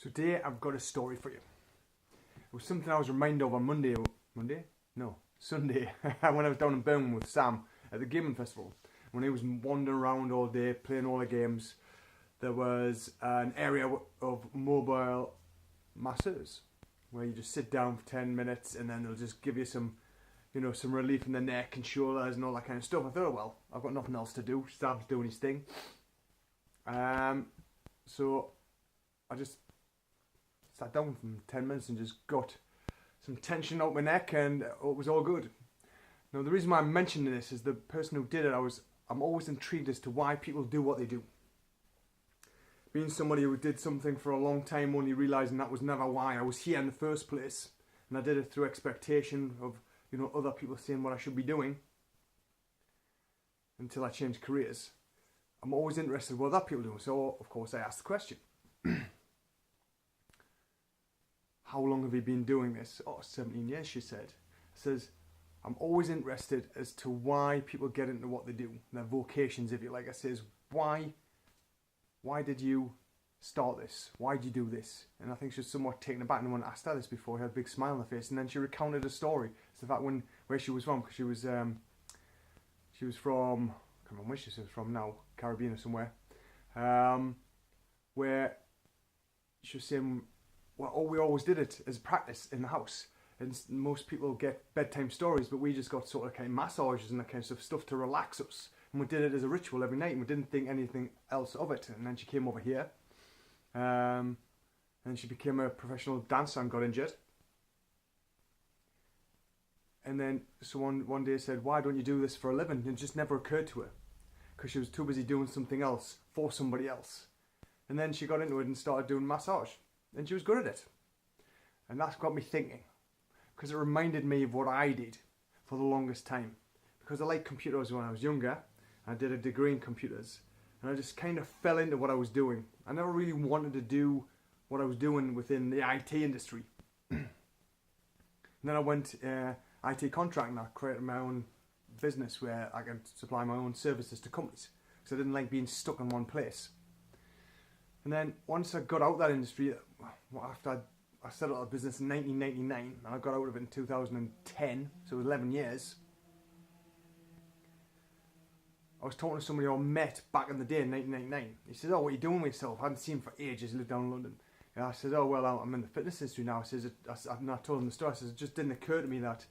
Today I've got a story for you. It was something I was reminded of on Sunday, when I was down in Birmingham with Sam at the gaming festival. When he was wandering around all day playing all the games, there was an area of mobile masseurs where you just sit down for 10 minutes and then they'll just give you some relief in the neck and shoulders and all that kind of stuff. I thought, well, I've got nothing else to do. Sam's doing his thing. So I just sat down for 10 minutes and just got some tension out my neck, and it was all good. Now, the reason why I'm mentioning this is the person who did it, I'm always intrigued as to why people do what they do. Being somebody who did something for a long time, only realising that was never why I was here in the first place, and I did it through expectation of other people saying what I should be doing until I changed careers. I'm always interested in what other people do, so of course I asked the question. How long have you been doing this? 17 years, she said. Says, I'm always interested as to why people get into what they do, their vocations, if you like. I says, why did you start this? Why did you do this? And I think she was somewhat taken aback. No one asked her this before. She had a big smile on her face, and then she recounted a story. It's the fact where she was from, because she was from, I can't remember where she was from now, Caribbean or somewhere, where she was saying, well, we always did it as practice in the house. And most people get bedtime stories, but we just got sort of kind of massages and that kind of stuff to relax us. And we did it as a ritual every night, and we didn't think anything else of it. And then she came over here, and she became a professional dancer and got injured. And then someone one day said, why don't you do this for a living? And it just never occurred to her, because she was too busy doing something else for somebody else. And then she got into it and started doing massage, and she was good at it. And that got me thinking, because it reminded me of what I did for the longest time. Because I liked computers when I was younger. I did a degree in computers, and I just kind of fell into what I was doing. I never really wanted to do what I was doing within the IT industry. And then I went IT contracting. I created my own business where I could supply my own services to companies, because I didn't like being stuck in one place. And then once I got out of that industry, after I set up a business in 1999, and I got out of it in 2010, so it was 11 years. I was talking to somebody I met back in the day in 1999. He said, oh, what are you doing with yourself? I hadn't seen him for ages. He lived down in London. And I said, oh, well, I'm in the fitness industry now. I told him the story. I said, it just didn't occur to me that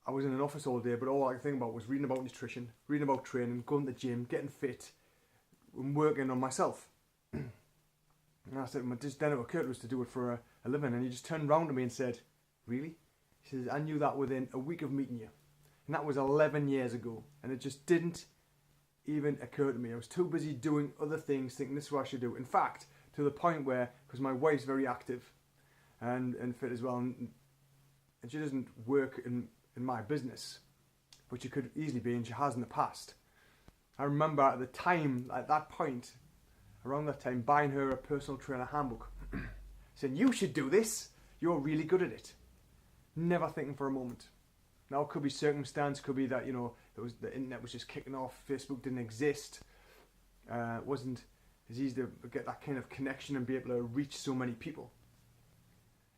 I was in an office all day, but all I could think about was reading about nutrition, reading about training, going to the gym, getting fit, and working on myself. And I said, just then it occurred to us to do it for a living. And he just turned round to me and said, really? He says, I knew that within a week of meeting you. And that was 11 years ago. And it just didn't even occur to me. I was too busy doing other things, thinking this is what I should do. In fact, to the point where, because my wife's very active and fit as well, and she doesn't work in my business, but she could easily be, and she has in the past. I remember at that point, around that time, buying her a personal trainer handbook, saying, you should do this, you're really good at it. Never thinking for a moment. Now, it could be circumstance, could be that, the internet was just kicking off, Facebook didn't exist, it wasn't as easy to get that kind of connection and be able to reach so many people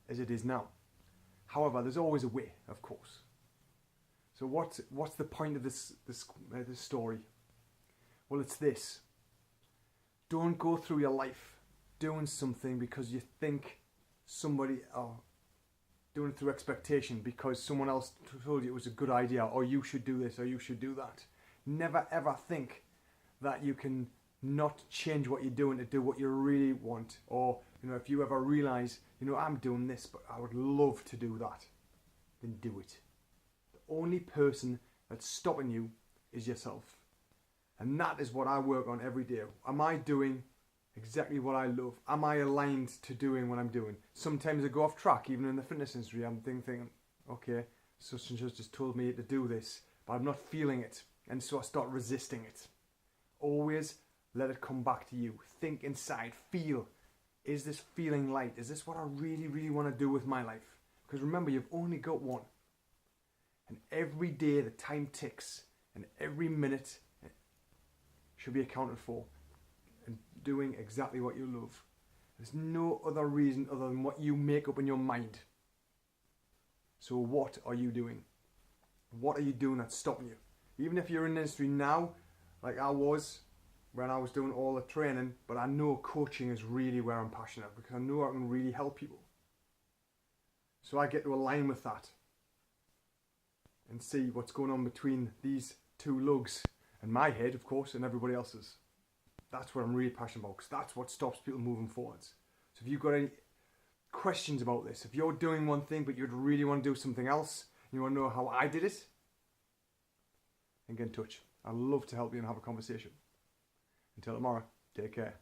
as it is now. However, there's always a way, of course. So what's the point of this story? Well, it's this. Don't go through your life doing something because you think somebody, or doing it through expectation because someone else told you it was a good idea, or you should do this, or you should do that. Never ever think that you can not change what you're doing to do what you really want. Or, if you ever realise, I'm doing this, but I would love to do that, then do it. The only person that's stopping you is yourself. And that is what I work on every day. Am I doing exactly what I love? Am I aligned to doing what I'm doing? Sometimes I go off track, even in the fitness industry. I'm thinking, okay, such and such just told me to do this, but I'm not feeling it. And so I start resisting it. Always let it come back to you. Think inside, feel. Is this feeling light? Is this what I really, really want to do with my life? Because remember, you've only got one. And every day the time ticks, and every minute should be accounted for, and doing exactly what you love. There's no other reason other than what you make up in your mind. So what are you doing? What are you doing that's stopping you? Even if you're in the industry now, like I was when I was doing all the training, but I know coaching is really where I'm passionate because I know I can really help people. So I get to align with that and see what's going on between these two lugs and my head, of course, and everybody else's. That's what I'm really passionate about because that's what stops people moving forwards. So if you've got any questions about this, if you're doing one thing but you'd really want to do something else, and you want to know how I did it, then get in touch. I'd love to help you and have a conversation. Until tomorrow, take care.